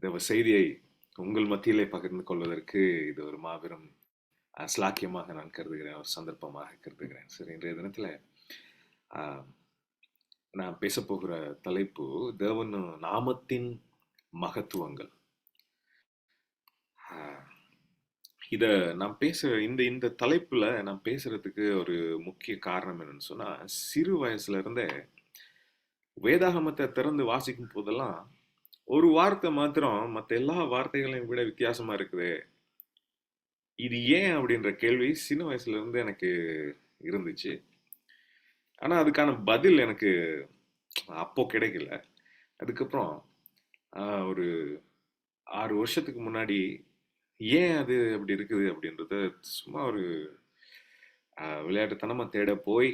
இந்த செய்தியை உங்கள் மத்தியிலே பகிர்ந்து கொள்வதற்கு இது ஒரு மாபெரும் ஸ்லாக்கியமாக நான் கருதுகிறேன், ஒரு சந்தர்ப்பமாக கருதுகிறேன். சரி, இன்றைய தினத்தில் நான் பேசப்போகிற தலைப்பு தேவன் நாமத்தின் மகத்துவங்கள். இத நான் இந்த இந்த தலைப்புல நான் பேசுறதுக்கு ஒரு முக்கிய காரணம் என்னன்னு சொன்னா, சிறு வயசுல இருந்தே வேதாகமத்தை திறந்து வாசிக்கும் போதெல்லாம் ஒரு வார்த்தை மாத்திரம் மற்ற எல்லா வார்த்தைகளையும் விட வித்தியாசமா இருக்குது. இது ஏன் அப்படின்ற கேள்வி சின்ன வயசுல இருந்து எனக்கு இருந்துச்சு. ஆனா அதுக்கான பதில் எனக்கு அப்போ கிடைக்கல. அதுக்கப்புறம் ஒரு 6 வருஷத்துக்கு முன்னாடி ஏன் அது அப்படி இருக்குது அப்படின்றத சும்மா ஒரு விளையாட்டுத்தனமா தேட போய்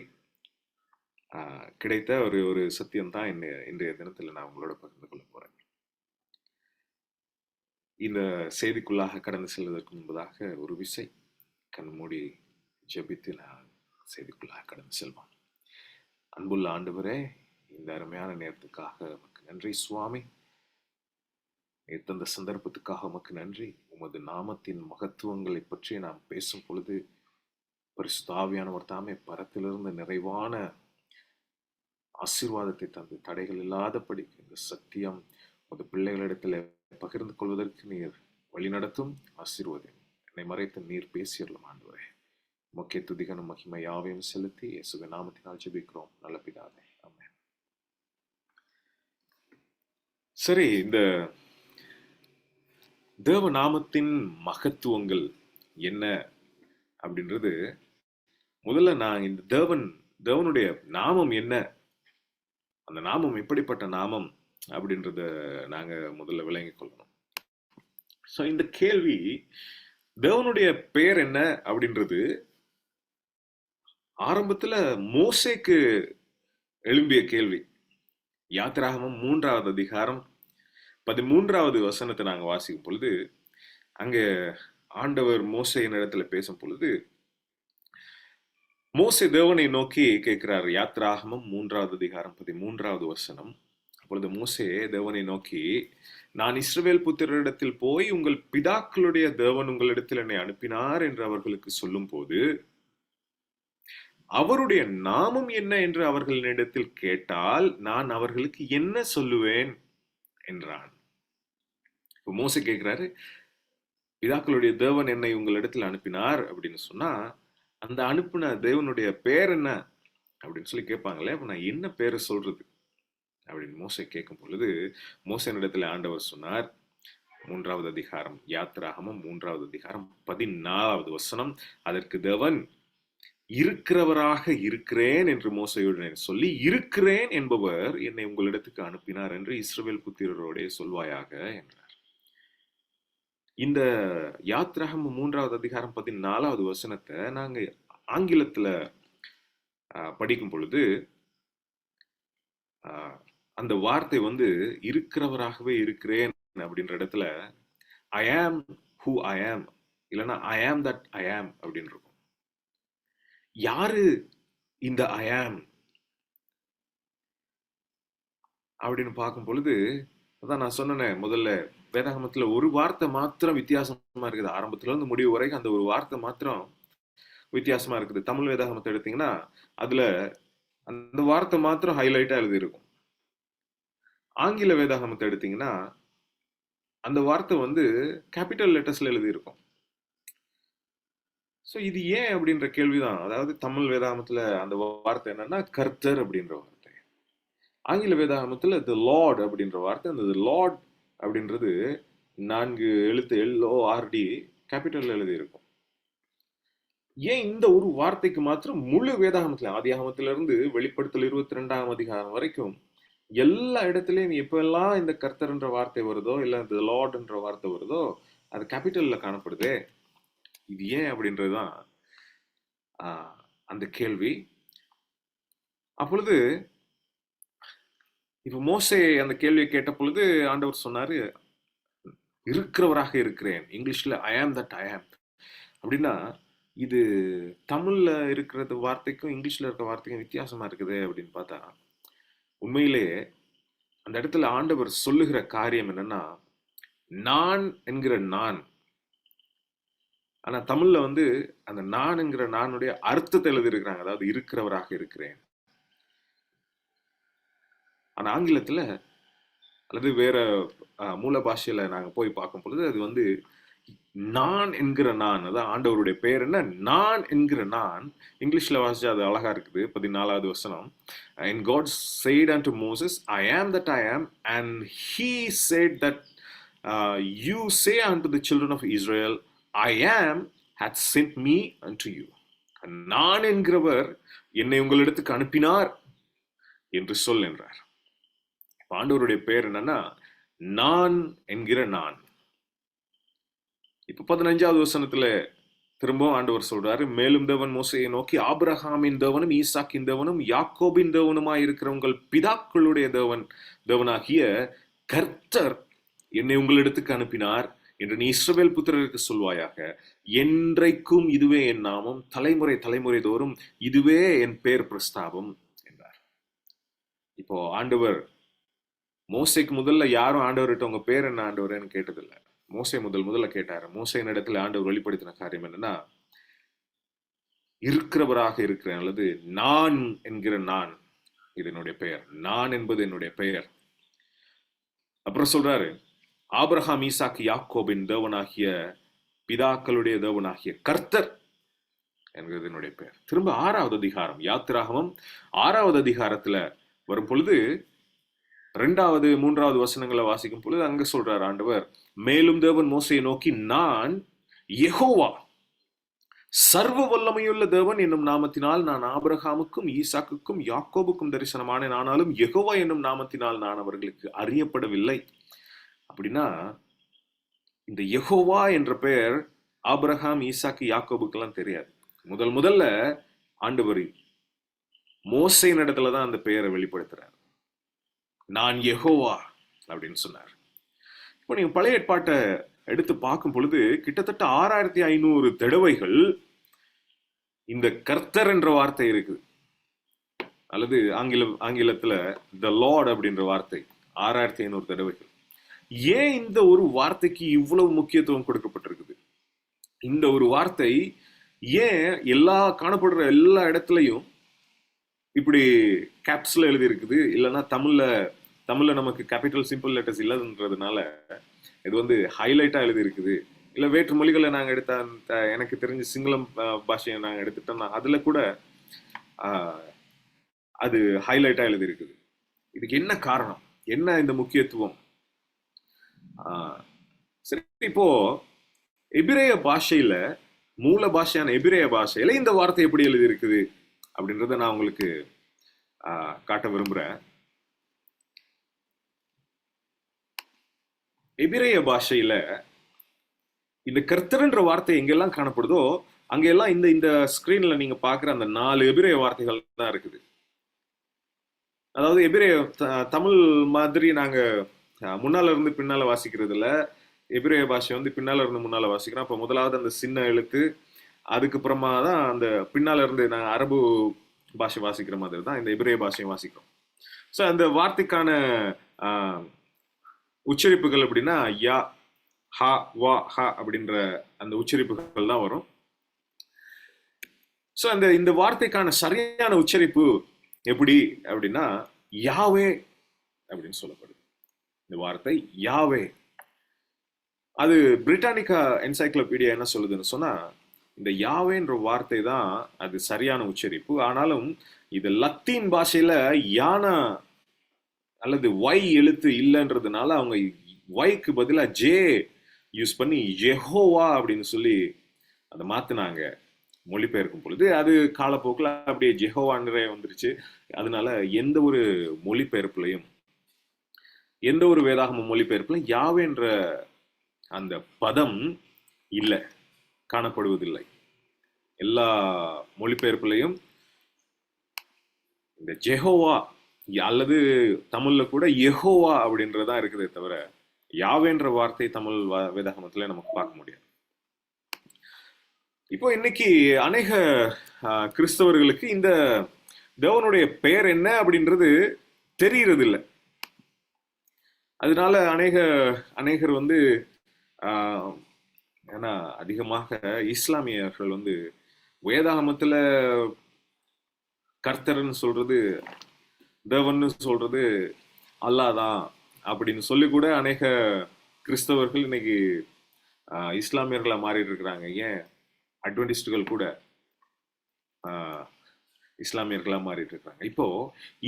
கிடைத்த ஒரு ஒரு சத்தியம் தான் இன்றைய தினத்தில் நான் உங்களோட பகிர்ந்து கொள்ள போறேன். இந்த செய்திக்குள்ளாக கடந்து செல்வதற்கு முன்பதாக ஒரு விசை கண் மூடி ஜெபித்து நான் செய்திக்குள்ளாக கடந்து செல்வோம். அன்புள்ள ஆண்டவரே, இந்த அருமையான நேரத்துக்காக உமக்கு நன்றி சுவாமி. தந்த சந்தர்ப்பத்துக்காக உமக்கு நன்றி. உமது நாமத்தின் மகத்துவங்களை பற்றி நாம் பேசும் பொழுது பரிசுத்த ஆவியானவர் தாமே பரத்திலிருந்து நிறைவான ஆசீர்வாதத்தை தந்து தடைகள் இல்லாதபடி இந்த சத்தியம் உமது பிள்ளைகளிடத்தில் பகிர்ந்து கொள்வதற்கு நீர் வழிநடத்தும் ஆசீர்வாதம். என்னை மறைத்து நீர் பேசியறலாம் ஆண்டவரே. முக்கிய துதிகனும் மகிமை யாவையும் செலுத்தி இயேசுவின் நாமத்தினால் ஜெபிக்கிறோம் நல்ல பிதாவே, ஆமென். சரி, இந்த தேவ நாமத்தின் மகத்துவங்கள் என்ன அப்படின்றது முதல்ல நான் இந்த தேவனுடைய நாமம் என்ன, அந்த நாமம் எப்படிப்பட்ட நாமம் அப்படின்றத நாங்க முதல்ல விளங்கிக் கொள்ளணும். ஸோ இந்த கேள்வி தேவனுடைய பெயர் என்ன அப்படின்றது ஆரம்பத்துல மோசேக்கு எழும்பிய கேள்வி. யாத்திராகமம் 3வது அதிகாரம் 13வது வசனத்தை நாங்க வாசிக்கும் பொழுது அங்க ஆண்டவர் மோசேயின் இடத்துல பேசும் பொழுது மோசே தேவனை நோக்கி கேட்கிறார். யாத்திராகமம் 3வது அதிகாரம் 13வது வசனம். அப்பொழுது மோசே தேவனை நோக்கி, நான் இஸ்ரவேல் புத்திரரிடத்தில் போய் உங்கள் பிதாக்களுடைய தேவன் உங்களிடத்தில் என்னை அனுப்பினார் என்று அவர்களுக்கு சொல்லும் போது அவருடைய நாமம் என்ன என்று அவர்களிடத்தில் கேட்டால் நான் அவர்களுக்கு என்ன சொல்லுவேன் என்றான். இப்போ மோசே கேட்கிறாரு, பிதாக்களுடைய தேவன் என்னை உங்களிடத்தில் அனுப்பினார் அப்படின்னு சொன்னா அந்த அனுப்பின தேவனுடைய பேர் என்ன அப்படின்னு சொல்லி கேட்பாங்களே. அப்ப நான் என்ன பேரை சொல்றது அப்படின்னு மோசே கேட்கும் பொழுது மோசேனிடத்துல ஆண்டவர் சொன்னார். 3வது அதிகாரம் யாத்திராகமம் 3வது அதிகாரம் 14வது வசனம். அதற்கு தேவன், இருக்கிறவராக இருக்கிறேன் என்று மோசேயுடன் சொல்லி, இருக்கிறேன் என்பவர் என்னை உங்களிடத்துக்கு அனுப்பினார் என்று இஸ்ரவேல் புத்திரரோடே சொல்வாயாக என்றார். இந்த யாத்திராகமம் 3வது அதிகாரம் 14வது வசனத்தை நாங்க ஆங்கிலத்துல படிக்கும் பொழுது அந்த வார்த்தை இருக்கிறவராகவே இருக்கிறேன் அப்படின்ற இடத்துல ஐ ஆம் ஹூ ஐ ஆம், இல்லைன்னா ஐ ஆம் தட் ஐ ஆம் அப்படின்னு இருக்கும். யாரு இந்த ஐ ஆம் அப்படின்னு பார்க்கும் பொழுது அதான் நான் சொன்னேன் முதல்ல, வேதாகமத்துல ஒரு வார்த்தை மாத்திரம் வித்தியாசமா இருக்குது. ஆரம்பத்துல இருந்து முடிவு வரைக்கும் அந்த ஒரு வார்த்தை மாத்திரம் வித்தியாசமா இருக்குது. தமிழ் வேதாகமத்தை எடுத்தீங்கன்னா அதுல அந்த வார்த்தை மாத்திரம் ஹைலைட்டா எழுதி இருக்கும். ஆங்கில வேதாகமத்தை எடுத்தீங்கன்னா அந்த வார்த்தை கேபிட்டல் லெட்டர்ஸ்ல எழுதி இருக்கும். ஸோ இது ஏன் அப்படின்ற கேள்விதான். அதாவது தமிழ் வேதாகமத்துல அந்த வார்த்தை என்னன்னா கர்த்தர் அப்படின்ற வார்த்தை. ஆங்கில வேதாகமத்துல தி லார்ட் அப்படின்ற வார்த்தை, அந்த லார்ட் அப்படின்றது 4 எழுத்து LORD கேபிட்டல் எழுதி இருக்கும். ஏன் இந்த ஒரு வார்த்தைக்கு மாத்திரம் முழு வேதாகமத்துல ஆதியாகமத்துல இருந்து வெளிப்படுத்தல் 22ஆம் அதிகாரம் வரைக்கும் எல்லா இடத்துலயும் எப்பெல்லாம் இந்த கர்த்தர்ன்ற வார்த்தை வருதோ இல்ல இந்த லார்ட்ன்ற வார்த்தை வருதோ அது கேபிட்டல்ல காணப்படுதே? இது ஏன் அப்படின்றதுதான் அந்த கேள்வி. அப்பொழுது இப்ப மோசே அந்த கேள்வியை கேட்ட பொழுது ஆண்டவர் சொன்னாரு, இருக்கிறவராக இருக்கிறேன். இங்கிலீஷ்ல ஐ ஆம் தட் ஐ ஆம் அப்படின்னா இது தமிழ்ல இருக்கிறது வார்த்தைக்கும் இங்கிலீஷ்ல இருக்க வார்த்தைக்கும் வித்தியாசமா இருக்குது அப்படின்னு பார்த்தா உண்மையிலே அந்த இடத்துல ஆண்டவர் சொல்லுகிற காரியம் என்னன்னா, நான் என்கிற நான். ஆனா தமிழ்ல வந்து அந்த நான் என்கிற நானுடைய அர்த்தத்தை எழுதியிருக்கிறாங்க, அதாவது இருக்கிறவராக இருக்கிறேன். ஆனா ஆங்கிலத்துல அல்லது வேற மூல பாஷையில நாங்க போய் பார்க்கும் பொழுது அது வந்து நான் என்கிற நான், அதான் ஆண்டவருடைய பெயர் என்ன, நான் என்கிற நான். இங்கிலீஷ்ல வாசிச்சா அது அழகா இருக்குது. 14வது வசனம், and God said unto Moses, I am that I am, and he said that you say unto the children of Israel, I am hath sent me unto you. நான் என்கிறவர் என்னை உங்களிடத்துக்கு அனுப்பினார் என்று சொல் என்றார். ஆண்டவருடைய பெயர் என்னன்னா நான் என்கிற நான். இப்ப 15வது வசனத்துல திரும்பவும் ஆண்டவர் சொல்றாரு, மேலும் தேவன் மோசையை நோக்கி, ஆபிரகாமின் தேவனும் ஈசாக்கின் தேவனும் யாக்கோபின் தேவனுமாய் இருக்கிற உங்கள் பிதாக்களுடைய தேவனாகிய கர்த்தர் என்னை உங்களிடத்துக்கு அனுப்பினார் என்று நீ இஸ்ரவேல் புத்திரருக்கு சொல்வாயாக. என்றைக்கும் இதுவே என் நாமம், தலைமுறை தலைமுறை தோறும் இதுவே என் பேர் பிரஸ்தாபம் என்றார். இப்போ ஆண்டவர் மோசைக்கு முதல்ல யாரும் ஆண்டவர்கிட்ட உங்க பேர் என்ன ஆண்டவர்னு கேட்டதில்லை. மோசை முதல்ல கேட்டாரு. மோசையின் இடத்துல ஆண்டவர் வெளிப்படுத்தின காரியம் என்னன்னா, இருக்கிறவராக இருக்கிறேன், அல்லது நான் என்கிற நான், இது என்னுடைய பெயர், நான் என்பது என்னுடைய பெயர். அப்புறம் சொல்றாரு, ஆபிரகாம் ஈசாக்கு யாக்கோபின் தேவனாகிய பிதாக்களுடைய தேவனாகிய கர்த்தர் என்கிறது என்னுடைய பெயர். திரும்ப 6வது அதிகாரம், யாத்திராகமம் 6வது அதிகாரத்துல வரும் பொழுது 2வது 3வது வசனங்களை வாசிக்கும் பொழுது அங்க சொல்றார் ஆண்டவர், மேலும் தேவன் மோசையை நோக்கி, நான் யெகோவா சர்வ வல்லமையுள்ள தேவன் என்னும் நாமத்தினால் நான் ஆபிரகாமுக்கும் ஈசாக்குக்கும் யாக்கோபுக்கும் தரிசனமானேன், ஆனாலும் யெகோவா என்னும் நாமத்தினால் நான் அவர்களுக்கு அறியப்படவில்லை. அப்படின்னா இந்த யெகோவா என்ற பெயர் ஆபிரகாம் ஈசாக்கு யாக்கோபுக்கெல்லாம் தெரியாது. முதல்ல ஆண்டவர் மோசையின் இடத்துலதான் அந்த பெயரை வெளிப்படுத்துறார். நான் யெகோவா அப்படின்னு சொன்னார். இப்போ நீங்க பழைய ஏற்பாட்டை எடுத்து பார்க்கும் பொழுது கிட்டத்தட்ட 6500 தடவைகள் இந்த கர்த்தர் என்ற வார்த்தை இருக்குது. அல்லது ஆங்கிலத்துல த லார்ட் அப்படின்ற வார்த்தை 6500 தடவைகள். ஏன் இந்த ஒரு வார்த்தைக்கு இவ்வளவு முக்கியத்துவம் கொடுக்கப்பட்டிருக்குது? இந்த ஒரு வார்த்தை ஏன் காணப்படுற எல்லா இடத்துலையும் இப்படி கேப்ஸ்ல எழுதி இருக்குது? இல்லைன்னா தமிழ்ல நமக்கு கேபிட்டல் சிம்பிள் லெட்டர்ஸ் இல்லைன்றதுனால இது வந்து ஹைலைட்டா எழுதி இருக்குது. இல்ல வேற்று மொழிகளை நாங்க எடுத்த, எனக்கு தெரிஞ்ச சிங்களம் பாஷையை நாங்க எடுத்துட்டோம்னா அதுல கூட அது ஹைலைட்டா எழுதி இருக்குது. இதுக்கு என்ன காரணம், என்ன இந்த முக்கியத்துவம்? சரி, இப்போ எபிரேய பாஷையில, மூல பாஷையான எபிரேய பாஷையில இந்த வார்த்தை எப்படி எழுதி இருக்குது அப்படின்றத நான் உங்களுக்கு காட்ட விரும்புறேன். எபிரேய பாஷையில இந்த கர்த்தர்ன்ற வார்த்தை எங்கெல்லாம் காணப்படுதோ அங்கெல்லாம் இந்த ஸ்கிரீன்ல நீங்க பாக்குற அந்த 4 எபிரேய வார்த்தைகள் தான் இருக்குது. அதாவது எபிரேய தமிழ் மாதிரி நாங்க முன்னால இருந்து பின்னால வாசிக்கிறது இல்ல. எபிரேய பாஷை வந்து பின்னால இருந்து முன்னால வாசிக்கிறோம். அப்ப முதலாவது அந்த சின்ன எழுத்து, அதுக்கப்புறமா தான் அந்த பின்னால இருந்து நாங்க அரபு பாஷை வாசிக்கிற மாதிரி தான் இந்த எபிரேய பாஷையும் வாசிக்கிறோம். ஸோ அந்த வார்த்தைக்கான உச்சரிப்புகள் அப்படின்னா யா, ஹா, வா, ஹா அப்படின்ற அந்த உச்சரிப்புகள் தான் வரும். ஸோ இந்த வார்த்தைக்கான சரியான உச்சரிப்பு எப்படி அப்படின்னா யாவே அப்படின்னு சொல்லப்படுது. இந்த வார்த்தை யாவே. அது பிரிட்டானிக்கா என்சைக்ளோபீடியா என்ன சொல்லுதுன்னு சொன்னா, இந்த யாவேன்ற வார்த்தை தான் அது சரியான உச்சரிப்பு. ஆனாலும் இது லத்தீன் பாஷையில யானா அல்லது ஒய் எழுத்து இல்லைன்றதுனால அவங்க ஒய்க்கு பதிலா ஜே யூஸ் பண்ணி யெகோவா அப்படின்னு சொல்லி அதை மாத்தினாங்க மொழிபெயர்க்கும் பொழுது. அது காலப்போக்கில் அப்படியே ஜெஹோவான்றே வந்துருச்சு. அதனால எந்த ஒரு மொழிபெயர்ப்புலையும், எந்த ஒரு வேதாகம மொழிபெயர்ப்புலையும் யாவேன்ற அந்த பதம் இல்லை, காணப்படுவதில்லை. எல்லா மொழிபெயர்ப்புலையும் இந்த ஜெஹோவா அல்லது தமிழ்ல கூட யெகோவா அப்படின்றதா இருக்குதே தவிர யாவேன்ற வார்த்தை தமிழ் வேதாகமத்துல நமக்கு பார்க்க முடியாது. இப்போ இன்னைக்கு அநேக கிறிஸ்தவர்களுக்கு இந்த தேவனுடைய பெயர் என்ன அப்படின்றது தெரியறது இல்லை. அதனால அநேகர் வந்து ஆஹ், ஏன்னா அதிகமாக இஸ்லாமியர்கள் வந்து வேதாகமத்துல கர்த்தர்ன்னு சொல்றது, தேவன்னு சொல்றது அல்லாதான் அப்படின்னு சொல்லி கூட அநேக கிறிஸ்தவர்கள் இன்னைக்கு இஸ்லாமியர்களா மாறிட்டு இருக்கிறாங்க. ஏன் அட்வென்டிஸ்டுகள் கூட ஆஹ், இஸ்லாமியர்களா மாறிட்டு இருக்காங்க. இப்போ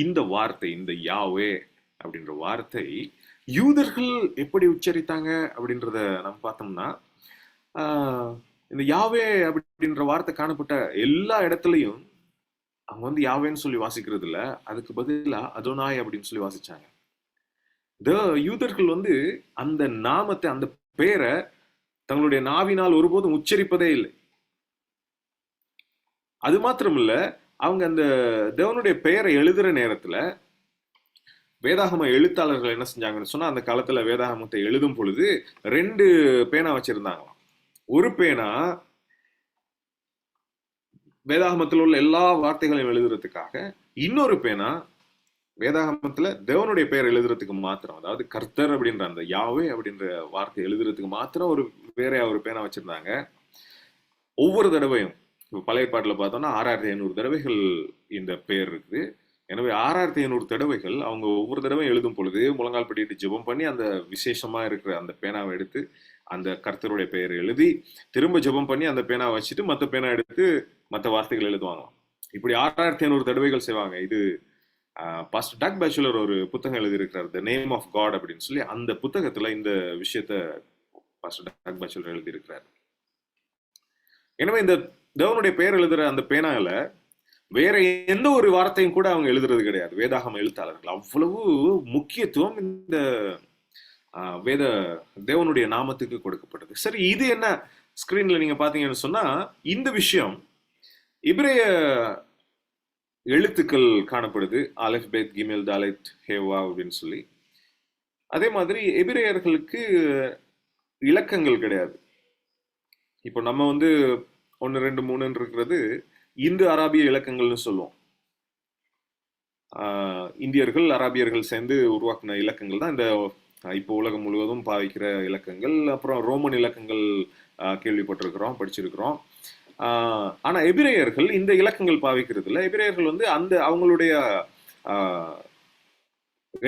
இந்த வார்த்தை, இந்த யாவே அப்படின்ற வார்த்தை யூதர்கள் எப்படி உச்சரித்தாங்க அப்படின்றத நம்ம பார்த்தோம்னா, ஆஹ், இந்த யாவே அப்படின்ற வார்த்தை காணப்பட்ட எல்லா இடத்துலையும் அவங்க வந்து யாவேன்னு சொல்லி வாசிக்கிறது இல்ல, அதுக்கு பதிலா அதோனாய் அப்படின்னு சொல்லி வாசிச்சாங்க. த யூதர்கள் வந்து அந்த நாமத்தை, அந்த பெயரை தங்களுடைய நாவினால் ஒருபோதும் உச்சரிப்பதே இல்லை. அது மாத்திரம் இல்ல, அவங்க அந்த தேவனுடைய பெயரை எழுதுற நேரத்துல வேதாகம எழுத்தாளர்கள் என்ன செஞ்சாங்கன்னு சொன்னா, அந்த காலத்துல வேதாகமத்தை எழுதும் பொழுது 2 பேனா வச்சிருந்தாங்களாம். ஒரு பேனா வேதாகமத்தில் உள்ள எல்லா வார்த்தைகளையும் எழுதுறதுக்காக, இன்னொரு பேனா வேதாகமத்துல தேவனுடைய பெயர் எழுதுறதுக்கு மாத்திரம், அதாவது கர்த்தர் அப்படின்ற அந்த யாவே அப்படின்ற வார்த்தை எழுதுறதுக்கு மாத்திரம் ஒரு பேனா வச்சிருந்தாங்க. ஒவ்வொரு தடவையும் பழைய பாட்டில் பார்த்தோம்னா 6500 தடவைகள் இந்த பெயர் இருக்குது. எனவே 6500 தடவைகள் அவங்க ஒவ்வொரு தடவை எழுதும் பொழுது முழங்கால் படிட்டு ஜெபம் பண்ணி அந்த விசேஷமா இருக்கிற அந்த பேனாவை எடுத்து அந்த கர்த்தருடைய பெயரை எழுதி திரும்ப ஜெபம் பண்ணி அந்த பேனாவை வச்சுட்டு மற்ற பேனா எடுத்து மற்ற வார்த்தைகள் எழுதுவாங்க. இப்படி 6500 தடவைகள் செய்வாங்க. இது பாஸ்டர் டக் பேச்சுலர் ஒரு புத்தகம் எழுதியிருக்கிறார், த நேம் ஆஃப் காட் அப்படின்னு சொல்லி. அந்த புத்தகத்துல இந்த விஷயத்த பாஸ்டர் டக் பேச்சுலர் எழுதியிருக்கிறார். எனவே இந்த தேவனுடைய பெயர் எழுதுற அந்த பேனால வேற எந்த ஒரு வார்த்தையும் கூட அவங்க எழுதுறது கிடையாது வேதாகம எழுத்தாளர்கள். அவ்வளவு முக்கியத்துவம் இந்த வேத தேவனுடைய நாமத்துக்கு கொடுக்கப்பட்டது. சரி, இது என்ன ஸ்கிரீன்ல நீங்க பாத்தீங்கன்னு சொன்னா, இந்த விஷயம் இப்ரேய எழுத்துக்கள் காணப்படுது, அலெஃப் பெத் கிமெல் தாலெத் ஹேவா அப்படின்னு சொல்லி. அதே மாதிரி எபிரேயர்களுக்கு இலக்கங்கள் கிடையாது. இப்போ நம்ம வந்து 1 2 3 இருக்கிறது இந்து அராபிய இலக்கங்கள்னு சொல்லுவோம். இந்தியர்கள் அராபியர்கள் சேர்ந்து உருவாக்கின இலக்கங்கள் தான் இந்த இப்போ உலகம் முழுவதும் பாவிக்கிற இலக்கங்கள். அப்புறம் ரோமன் இலக்கங்கள் கேள்விப்பட்டிருக்கிறோம், படிச்சிருக்கிறோம். ஆனா எபிரேயர்கள் இந்த இலக்கங்கள் பாவிக்கிறது இல்லை. எபிரேயர்கள் வந்து அந்த அவங்களுடைய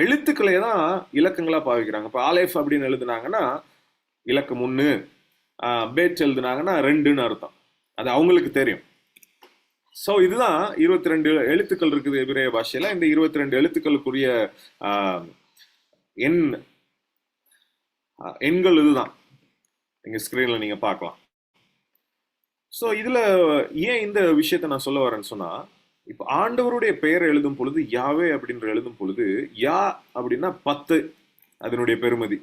எழுத்துக்களை தான் இலக்கங்களா பாவிக்கிறாங்க. இப்போ ஆலேஃப் அப்படின்னு எழுதுனாங்கன்னா இலக்கம் 1, பேட் எழுதுனாங்கன்னா 2ன்னு அர்த்தம். அது அவங்களுக்கு தெரியும். ஸோ இதுதான் 22 எழுத்துக்கள் இருக்குது எபிரேய பாஷையில. இந்த 22 எழுத்துக்களுக்குரிய எண்கள் இதுதான், நீங்க ஸ்கிரீன்ல நீங்க பார்க்கலாம். ஸோ இதுல ஏன் இந்த விஷயத்த நான் சொல்ல வரேன்னு சொன்னா, இப்ப ஆண்டவருடைய பெயர் எழுதும் பொழுது யாவே அப்படின்ற எழுதும் பொழுது யா அப்படின்னா 10, அதனுடைய பெருமதி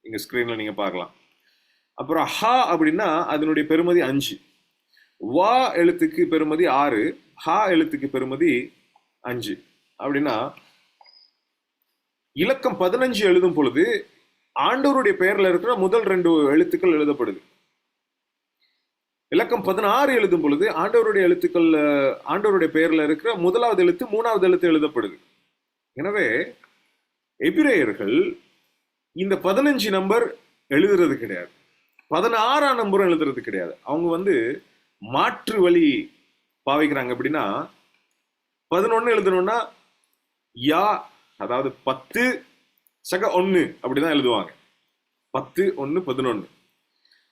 இங்க ஸ்கிரீன்ல நீங்க பார்க்கலாம். அப்புறம் ஹா அப்படின்னா அதனுடைய பெருமதி 5, வா எழுத்துக்கு பெருமதி 6, ஹா எழுத்துக்கு பெருமதி 5. அப்படின்னா இலக்கம் 15 எழுதும் பொழுது ஆண்டவருடைய பெயர்ல இருக்கிற முதல் 2 எழுத்துக்கள் எழுதப்படுது. இலக்கம் 16 எழுதும் பொழுது ஆண்டவருடைய பெயர்ல இருக்கிற முதலாவது எழுத்து 3வது எழுத்து எழுதப்படுது. எனவே எபிரேயர்கள் இந்த 15 நம்பர் எழுதுறது கிடையாது, 16ஆம் நம்பரும் எழுதுறது கிடையாது. அவங்க வந்து மாற்று வழி பாவிக்கிறாங்க. அப்படின்னா 11 எழுதணும்னா யா, அதாவது 10 சக 1 அப்படிதான் எழுதுவாங்க. 10 1 11.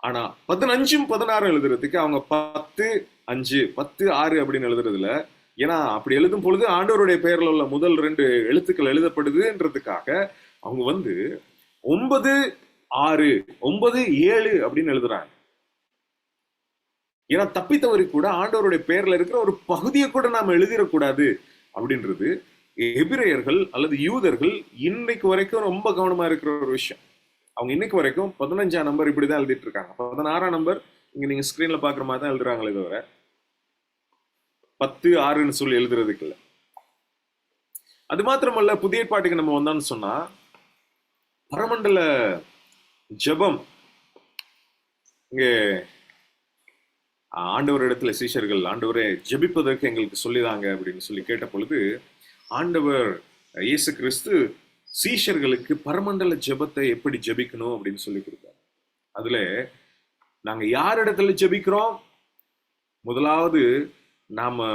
ஆனா 15 16 எழுதுறதுக்கு அவங்க 10 5 10 6 அப்படின்னு எழுதுறதுல, ஏன்னா அப்படி எழுதும் பொழுது ஆண்டவருடைய பெயர்ல உள்ள முதல் 2 எழுத்துக்கள் எழுதப்படுதுன்றதுக்காக அவங்க வந்து 9 6 9 7 அப்படின்னு எழுதுறாங்க. ஏன்னா தப்பித்தவரி கூட ஆண்டவருடைய பெயர்ல இருக்கிற ஒரு பகுதியை கூட நாம எழுதிடக்கூடாது அப்படின்றது எபிரேயர்கள் அல்லது யூதர்கள் இன்னைக்கு வரைக்கும் ரொம்ப கவனமா இருக்கிற ஒரு விஷயம். அவங்க இன்னைக்கு வரைக்கும் 15ஆம் நம்பர் இப்படிதான் எழுதிட்டு இருக்காங்க. 16ஆம் நம்பர் இங்க நீங்க ஸ்கிரீன்ல பாக்குற மாதிரி தான் எழுதுறாங்களே தவிர 10 6ன்னு சொல்லி எழுதுறதுக்கு இல்லை. அது மாத்திரமல்ல, புதிய ஏற்பாட்டுக்கு நம்ம வந்தோம்னு சொன்னா பரமண்டல ஜெபம் இங்க ஆண்டவர் இடத்துல சீஷர்கள், ஆண்டவரே ஜெபிப்பதற்கு எங்களுக்கு சொல்லிதாங்க அப்படின்னு சொல்லி கேட்ட பொழுது, ஆண்டவர் இயேசு கிறிஸ்து சீஷர்களுக்கு பரமண்டல ஜெபத்தை எப்படி ஜெபிக்கணும் அப்படின்னு சொல்லி கொடுத்தார். அதுல நாங்க யாரிடத்துல ஜெபிக்கிறோம்? முதலாவது நாம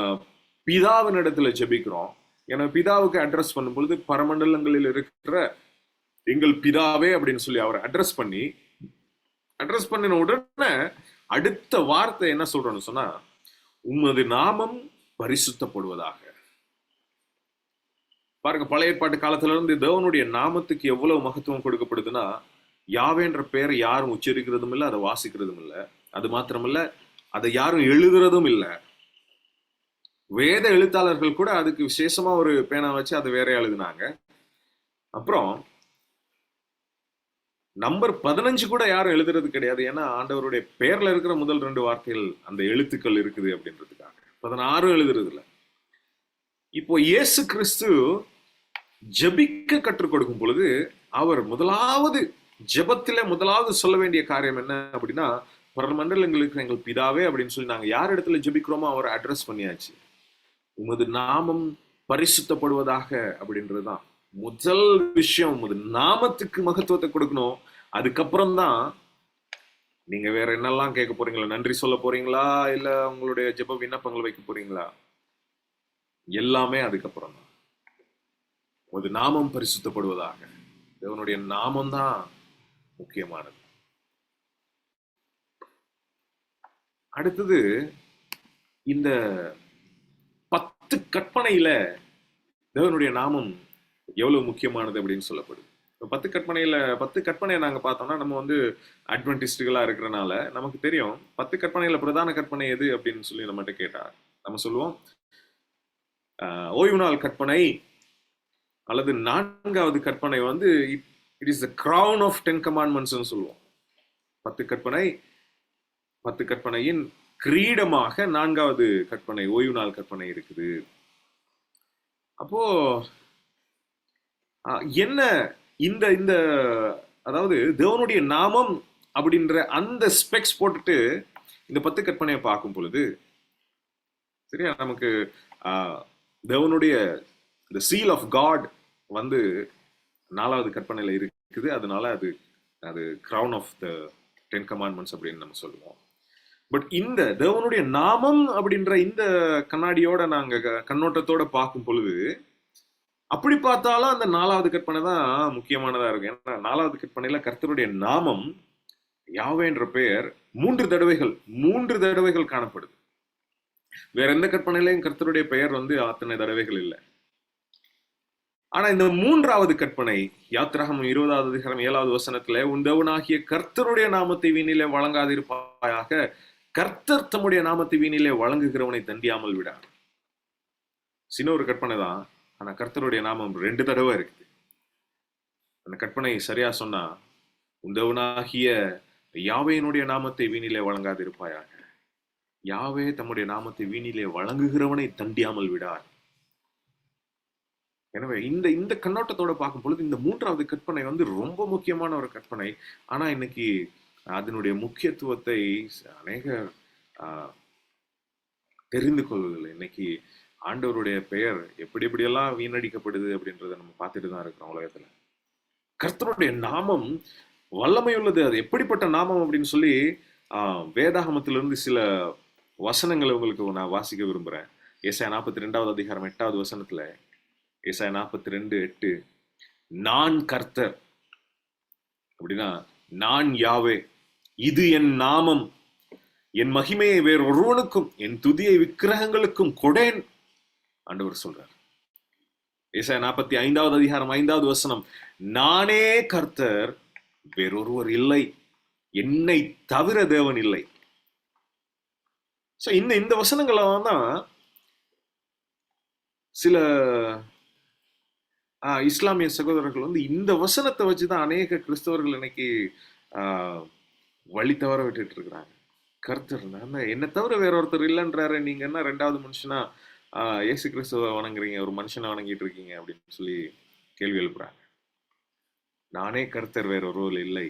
பிதாவின் இடத்துல ஜெபிக்கிறோம். ஏன்னா பிதாவுக்கு அட்ரஸ் பண்ணும் பொழுது பரமண்டலங்களில் இருக்கிற எங்கள் பிதாவே அப்படின்னு சொல்லி அவரை அட்ரஸ் பண்ணின உடனே அடுத்த வார்த்தை என்ன சொல்றோம்னு சொன்னா, உமது நாமம் பரிசுத்தப்படுவதாக. பாருங்க, பழைய ஏற்பாட்டு காலத்துல இருந்து தேவனுடைய நாமத்துக்கு எவ்வளவு மகத்துவம் கொடுக்கப்படுதுன்னா, யாவேன்ற பெயரை யாரும் உச்சரிக்கிறதும் இல்லை, அதை வாசிக்கிறதும் இல்லை. அது மாத்திரமல்ல, அதை யாரும் எழுதுறதும் இல்லை. வேத எழுத்தாளர்கள் கூட அதுக்கு விசேஷமா ஒரு பேனா வச்சு அதை வேற எழுதினாங்க. அப்புறம் நம்பர் 15 கூட யாரும் எழுதுறது கிடையாது. ஏன்னா ஆண்டவருடைய பெயர்ல இருக்கிற முதல் 2 வார்த்தைகள் அந்த எழுத்துக்கள் இருக்குது அப்படின்றதுக்காக 16 எழுதுறது இல்லை. இப்போ இயேசு கிறிஸ்து ஜெபிக்க கற்றுக் கொடுக்கும் பொழுது அவர் முதலாவது சொல்ல வேண்டிய காரியம் என்ன அப்படின்னா, பரமண்டலங்களுக்கு எங்கள் பிதாவே அப்படின்னு சொல்லி நாங்க யார் இடத்துல ஜெபிக்கிறோமோ அவரை அட்ரஸ் பண்ணியாச்சு. உமது நாமம் பரிசுத்தப்படுவதாக அப்படின்றதுதான் முதல் விஷயம். உமது நாமத்துக்கு மகத்துவத்தை கொடுக்கணும். அதுக்கப்புறம் தான் நீங்க வேற என்னெல்லாம் கேட்க போறீங்களா, நன்றி சொல்ல போறீங்களா, இல்ல உங்களுடைய ஜெப விண்ணப்பங்கள் வைக்க போறீங்களா, எல்லாமே அதுக்கப்புறம் தான். உமது நாமம் பரிசுத்தப்படுவதாக. தேவனுடைய நாமம் தான் முக்கியமானது. அடுத்தது இந்த 10 கற்பனையில தேவனுடைய நாமம் எவ்வளவு முக்கியமானது அப்படின்னு சொல்லப்படுது. 10 கற்பனையை நாங்க பார்த்தோம்னா, நம்ம அட்வென்டிஸ்டுகளா இருக்கிறனால நமக்கு தெரியும் 10 கற்பனையில பிரதான கற்பனை எது அப்படின்னு சொல்லி நம்மகிட்ட கேட்டா நம்ம சொல்லுவோம் ஓய்வு நாள் கற்பனை, அல்லது 4வது கற்பனை it is the crown of 10 commandments சொல்லுவோம். 10 கற்பனையின் கிரீடமாக 4வது கற்பனை ஓய்வு நாள் கற்பனை இருக்குது. அப்போ என்ன இந்த இந்த அதாவது தேவனுடைய நாமம் அப்படின்ற அந்த ஸ்பெக்ஸ் போட்டுட்டு இந்த 10 கற்பனையை பார்க்கும் பொழுது சரியா நமக்கு தேவனுடைய the seal of God 4வது கற்பனையில இருக்குது. அதனால அது crown of the 10 commandments அப்படின்னு நம்ம சொல்லுவோம். பட் இந்த தேவனுடைய நாமம் அப்படின்ற இந்த கண்ணாடியோட நாங்க கண்ணோட்டத்தோட பார்க்கும் பொழுது அப்படி பார்த்தாலும் அந்த 4வது கற்பனை தான் முக்கியமானதா இருக்கும். ஏன்னா 4வது கற்பனையில கர்த்தருடைய நாமம் யாவே என்ற பெயர் 3 தடவைகள் காணப்படுது. வேற எந்த கற்பனையிலையும் கர்த்தருடைய பெயர் அத்தனை தடவைகள் இல்லை. ஆனா இந்த 3வது கற்பனை யாத்திராகமம் 20வது அதிகாரம் 7வது வசனத்துல, உன் தேவனாகிய கர்த்தருடைய நாமத்தை வீணிலே வழங்காதிருப்பாயாக, கர்த்தர் தம்முடைய நாமத்தை வீணிலே வழங்குகிறவனை தண்டியாமல் விடார். சின்ன ஒரு கற்பனை தான், ஆனா கர்த்தருடைய நாமம் 2 தடவை இருக்குது. அந்த கற்பனை சரியா சொன்னா, உன் தேவனாகிய யாவேனுடைய நாமத்தை வீணிலே வழங்காதிருப்பாயாக, யாவே தம்முடைய நாமத்தை வீணிலே வழங்குகிறவனை தண்டியாமல் விடார். எனவே இந்த கண்ணோட்டத்தோட பார்க்கும் பொழுது இந்த 3வது கற்பனை ரொம்ப முக்கியமான ஒரு கற்பனை. ஆனா இன்னைக்கு அதனுடைய முக்கியத்துவத்தை அநேக தெரிந்து கொள்வதில்லை. இன்னைக்கு ஆண்டவருடைய பெயர் எப்படியெல்லாம் வீணடிக்கப்படுது அப்படின்றத நம்ம பார்த்துட்டு தான் இருக்கிறோம் உலகத்துல. கர்த்தருடைய நாமம் வல்லமை உள்ளது. அது எப்படிப்பட்ட நாமம் அப்படின்னு சொல்லி வேதாகமத்திலிருந்து சில வசனங்களை உங்களுக்கு நான் வாசிக்க விரும்புறேன். ஏசாயா 42வது அதிகாரம் 8வது வசனத்துல, ஏசாயா 42:8, நான் கர்த்தர் அப்படின்னா நான் யாவே, இது என் நாமம், என் மகிமையை வேறொருவனுக்கும் என் துதியை விக்கிரகங்களுக்கும் கொடேன் ஆண்டவர் சொல்றார். ஏசாயா 45வது அதிகாரம் 5வது வசனம், நானே கர்த்தர், வேறொருவர் இல்லை, என்னை தவிர தேவன் இல்லை. இந்த வசனங்கள்லாம் தான் சில இஸ்லாமிய சகோதரர்கள் இந்த வசனத்தை வச்சுதான் அநேக கிறிஸ்தவர்கள் இன்னைக்கு வழி தவற விட்டுட்டு இருக்கிறாங்க. கர்த்தர் என்ன தவிர வேற ஒருத்தர் இல்லைன்றாரு, நீங்க என்ன 2வது மனுஷனா இயேசு கிறிஸ்துவ வணங்குறீங்க, ஒரு மனுஷனை வணங்கிட்டு இருக்கீங்க அப்படின்னு சொல்லி கேள்வி எழுப்புறாங்க. நானே கர்த்தர், வேற ஒருவர் இல்லை.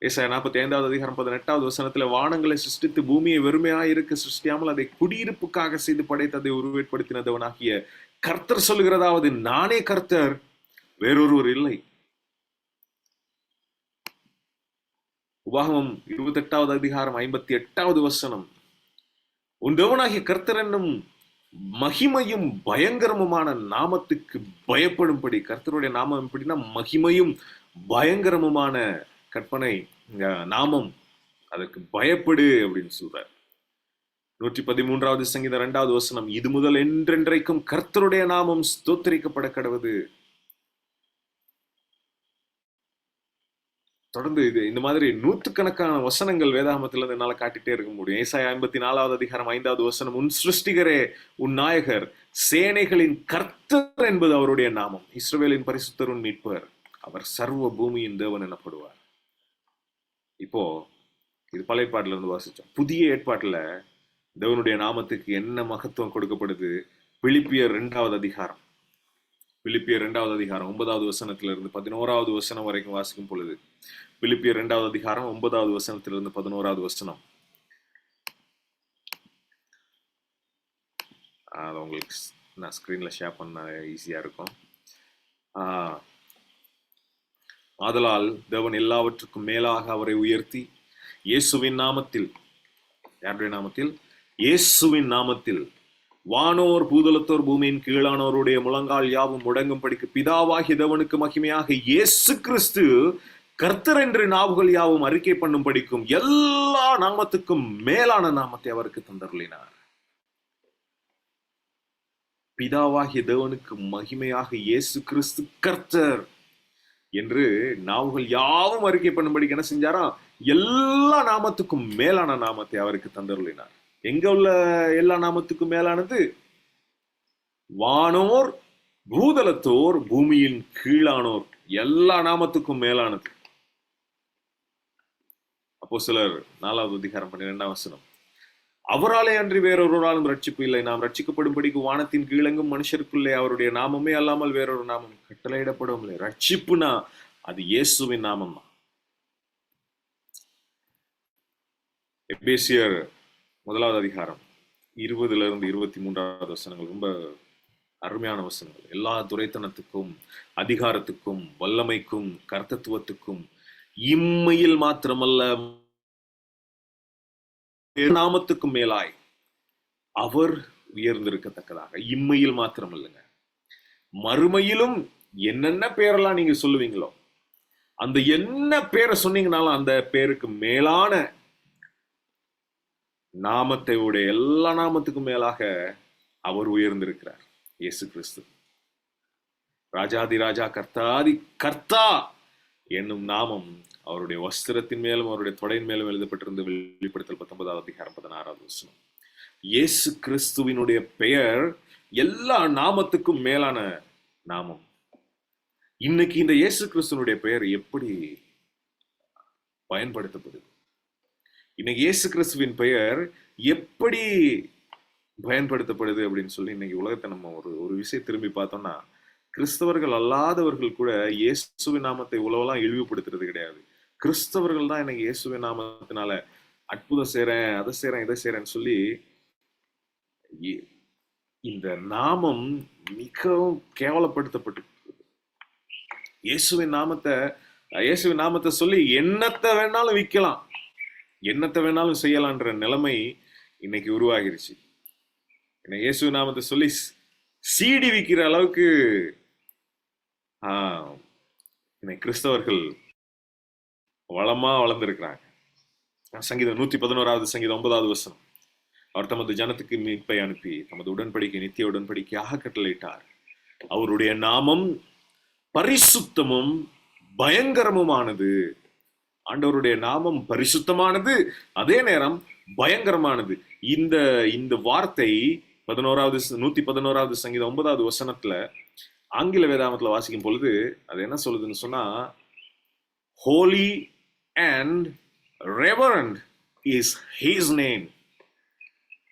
ஏசாயா 45வது அதிகாரம் 18வது வசனத்துல, வானங்களை சிருஷ்டித்து பூமியை வெறுமையாக இருக்க சிருஷ்டியாமல் அதை குடியிருப்புக்காக செய்து படைத்து அதை உருவேற்படுத்தினதவனாகிய கர்த்தர் சொல்லுகிறதாவது, நானே கர்த்தர், வேறொருவர் இல்லை. உபாகமம் 28வது அதிகாரம் 58வது வசனம், உன் தேவனாகிய கர்த்தர் என்னும் மகிமையும் பயங்கரமுமான நாமத்துக்கு பயப்படும்படி. கர்த்தருடைய நாமம் எப்படின்னா மகிமையும் பயங்கரமுமான கற்பனை நாமம், அதற்கு பயப்படு அப்படின்னு சொல்றார். 113வது சங்கீதம் 2வது வசனம், இது முதல் என்றென்றைக்கும் கர்த்தருடைய நாமம் ஸ்தோத்திரிக்கப்பட கடவுது. தொடர்ந்து இந்த மாதிரி நூற்றுக்கணக்கான வசனங்கள் வேதாகமத்திலிருந்து என்னால காட்டிட்டே இருக்க முடியும். ஏசாயா 54வது அதிகாரம் 5வது வசனம், உன் சிருஷ்டிகரே, உன் நாயகர், சேனைகளின் கர்த்தர் என்பது அவருடைய நாமம். இஸ்ரவேலின் பரிசுத்தர், உன் மீட்பர், அவர் சர்வ பூமியின் தேவன் எனப்படுவார். இப்போ இது பழைய ஏற்பாட்டுல இருந்து வாசிச்சோம். புதிய ஏற்பாட்டுல தேவனுடைய நாமத்துக்கு என்ன மகத்துவம் கொடுக்கப்படுது? பிலிப்பியர் 2வது அதிகாரம், பிலிப்பியர் 2வது அதிகாரம் 9வது வசனத்திலிருந்து 11வது வசனம் வரைக்கும் வாசிக்கும் பொழுது, பிலிப்பியர் 2வது அதிகாரம் 9வது வசனத்திலிருந்து 11வது வசனம், அது உங்களுக்கு நான் ஸ்கிரீன்ல ஷேர் பண்ண ஈஸியா இருக்கும். ஆதலால் தேவன் எல்லாவற்றுக்கும் மேலாக அவரை உயர்த்தி இயேசுவின் நாமத்தில், யாருடைய நாமத்தில்? இயேசுவின் நாமத்தில் வானோர் பூதலத்தோர் பூமியின் கீழானோருடைய முழங்கால் யாவும் முடங்கும்படிக்கு பிதாவாகிய தேவனுக்கு மகிமையாக இயேசு கிறிஸ்து கர்த்தர் என்று நாவுகள் யாவும் அறிக்கை பண்ணும் படிக்கும் எல்லா நாமத்துக்கும் மேலான நாமத்தை அவருக்கு தந்தருளினார். பிதாவாகிய தேவனுக்கு மகிமையாக இயேசு கிறிஸ்து கர்த்தர் என்று நாவுகள் யாவும் அறிக்கை பண்ணும்படிக்கு என்ன செஞ்சாரா? எல்லா நாமத்துக்கும் மேலான நாமத்தை அவருக்கு தந்தருளினார். எங்க உள்ள எல்லா நாமத்துக்கும் மேலானது? வானோர் பூதலத்தோர் பூமியின் கீழானோர் எல்லா நாமத்துக்கும் மேலானது. அப்போஸ்தலர் 4வது அதிகாரம் 12வது வசனம், அவராலே அன்றி வேறொருவராலும் ரட்சிப்பு இல்லை, நாம் ரட்சிக்கப்படும்படிக்கு வானத்தின் கீழெங்கும் மனுஷருக்குள்ளே அவருடைய நாமமே அல்லாமல் வேறொரு நாமம் கட்டளையிடப்படும் இல்லை. ரட்சிப்புனா அது இயேசுவின் நாமம் தான். எபேசியர் 1வது அதிகாரம் 20லிருந்து 23வது வசனங்கள் ரொம்ப அருமையான வசனங்கள். எல்லா துரைத்தனத்துக்கும், அதிகாரத்துக்கும், வல்லமைக்கும், கர்த்தத்துவத்துக்கும் இம்மையில் மாத்திரமல்ல நாமத்துக்கும் மேலாய் அவர் உயர்ந்திருக்கத்தக்கதாக. இம்மையில் மாத்திரம் இல்லைங்க, மறுமையிலும் என்னென்ன பேரெல்லாம் நீங்க சொல்லுவீங்களோ, அந்த என்ன பேரை சொன்னீங்கனாலும் அந்த பேருக்கு மேலான நாமத்தை உடைய எல்லா நாமத்துக்கும் மேலாக அவர் உயர்ந்திருக்கிறார். இயேசு கிறிஸ்து ராஜாதி ராஜா, கர்த்தாதி கர்த்தா என்னும் நாமம் அவருடைய வஸ்திரத்தின் மேலும் அவருடைய தொடையின் மேலும் எழுதப்பட்டிருந்த வெளிப்படுத்தல் 19வது அதிகாரம் 16வது வசனம். இயேசு கிறிஸ்துவினுடைய பெயர் எல்லா நாமத்துக்கும் மேலான நாமம். இன்னைக்கு இந்த இயேசு கிறிஸ்துவனுடைய பெயர் எப்படி பயன்படுத்தப்படுது? இன்னைக்கு இயேசு கிறிஸ்துவின் பெயர் எப்படி பயன்படுத்தப்படுது அப்படின்னு சொல்லி இன்னைக்கு உலகத்தை நம்ம ஒரு விஷயம் திரும்பி பார்த்தோம்னா, கிறிஸ்தவர்கள் அல்லாதவர்கள் கூட இயேசுவின் நாமத்தை உலகெல்லாம் இழிவுபடுத்துறது கிடையாது. கிறிஸ்தவர்கள் தான் எனக்கு இயேசுவின் நாமத்தினால அற்புதம் செய்றேன், அதை செய்றேன், இதை செய்றேன்னு சொல்லி இந்த நாமம் மிகவும் கேவலப்படுத்தப்பட்டு, இயேசுவின் நாமத்தை சொல்லி என்னத்தை வேணாலும் விற்கலாம், என்னத்தை வேணாலும் செய்யலான்ற நிலைமை இன்னைக்கு உருவாகிருச்சு. இயேசு நாமத்தை சொல்லி சீடி விற்கிற அளவுக்கு இன்னைக்கு கிறிஸ்தவர்கள் வளமா வளர்ந்திருக்கிறாங்க. சங்கீதம் 111வது சங்கீதம் 9வது வசனம், அவர் தமது ஜனத்துக்கு மீட்பை அனுப்பி தமது உடன்படிக்கை நித்திய உடன்படிக்கையாக கட்டளையிட்டார். அவருடைய நாமம் பரிசுத்தமும் பயங்கரமுமானது. ஆண்டவருடைய நாமம் பரிசுத்தமானது, அதே நேரம் பயங்கரமானது. இந்த வார்த்தை 111வது சங்கீதம் 9வது வசனத்துல ஆங்கில வேதாகமத்துல வாசிக்கும் பொழுது அது என்ன சொல்லுதுன்னு சொன்னா, holy and reverend is his name.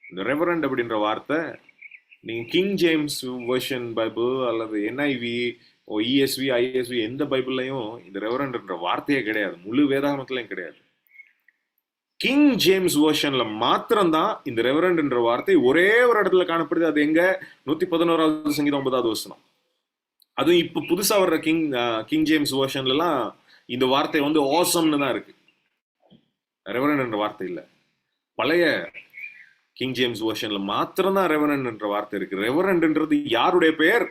இந்த ரெவரண்ட் அப்படின்ற வார்த்தை நீங்க கிங் ஜேம்ஸ் வெர்ஷன் பைபிள் அல்லது NIV ESV ISV எந்த பைபிள்லையும் இந்த ரெவரண்ட்ன்ற வார்த்தையே கிடையாது. முழு வேதாகமத்திலையும் கிடையாது. கிங் ஜேம்ஸ் வெர்ஷன்ல மாத்திரம்தான் இந்த ரெவரண்ட்ன்ற வார்த்தை ஒரே ஒரு இடத்துல காணப்படுது. அது எங்க? 111வது சங்கீதம் 9வது வசனம். அதுவும் இப்ப புதுசா வர்ற கிங் ஜேம்ஸ் வெர்ஷன்லாம் இந்த வார்த்தை வந்து ஆசம்னு தான் இருக்கு. ரெவரன் என்ற வார்த்தை இல்ல. பழைய கிங் ஜேம்ஸ் வெர்ஷன்ல மாத்திரம் தான் ரெவரன் என்ற வார்த்தை இருக்கு. ரெவரன்ட்ன்றது யாருடைய பெயர்?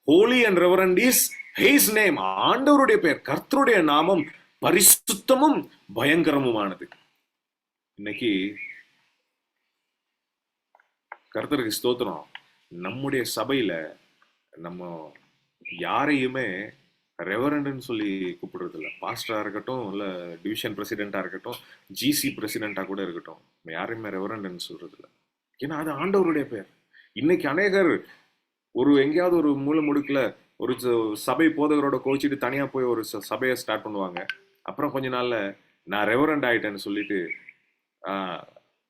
Holy and reverend is his name. ஆண்டவருடைய பெயர், கர்த்தருடைய நாமம் பரிசுத்தமும் பயங்கரமுமானது. இன்னைக்கு கர்த்தருக்கு ஸ்தோத்திரம், நம்முடைய சபையில நம்ம யாரையுமே ரெவரண்ட்னு சொல்லி கூப்பிடுறது இல்லை. பாஸ்டரா இருக்கட்டும், இல்ல டிவிஷன் பிரசிடென்டா இருக்கட்டும், ஜிசி பிரசிடென்டா கூட இருக்கட்டும், யாரையுமே ரெவரண்ட்னு சொல்றது இல்லை. ஏன்னா அது ஆண்டவருடைய பெயர். இன்னைக்கு அநேகர் ஒரு எங்கேயாவது ஒரு மூலை முடுக்குல ஒரு சபை போதகரோட கோச்சிட்டு தனியா போய் ஒரு சபையை ஸ்டார்ட் பண்ணுவாங்க. அப்புறம் கொஞ்ச நாள்ல நான் ரெவரண்ட் ஆயிட்டேன்னு சொல்லிட்டு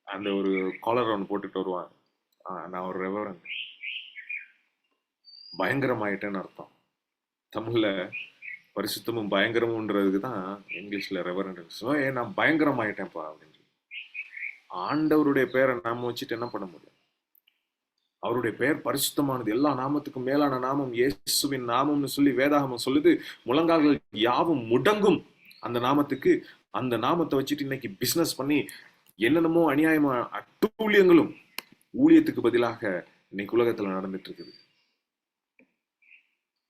அந்த ஒரு காலர் ஒன்று போட்டுட்டு வருவாங்க. நான் ஒரு ரெவரண்ட், பயங்கரமாயிட்டேன்னு அர்த்தம். தமிழ்ல பரிசுத்தமும் பயங்கரமுன்றதுக்கு தான் இங்கிலீஷ்ல ரெவரண்ட். நான் பயங்கரமாயிட்டேன்ப்பா அப்படின்னு. ஆண்டவருடைய பேரை நாம வச்சுட்டு என்ன பண்ண முடியும்? அவருடைய பெயர் பரிசுத்தமானது, எல்லா நாமத்துக்கும் மேலான நாமம் இயேசுவின் நாமம்னு சொல்லி வேதாகமம் சொல்லுது. முழங்கால்கள் யாவும் முடங்கும் அந்த நாமத்துக்கு. அந்த நாமத்தை வச்சுட்டு இன்னைக்கு பிசினஸ் பண்ணி என்னென்னமோ அநியாயமா அட்டூழியங்களும் ஊழியத்துக்கு பதிலாக இன்னைக்கு உலகத்துல நடந்துட்டு இருக்குது.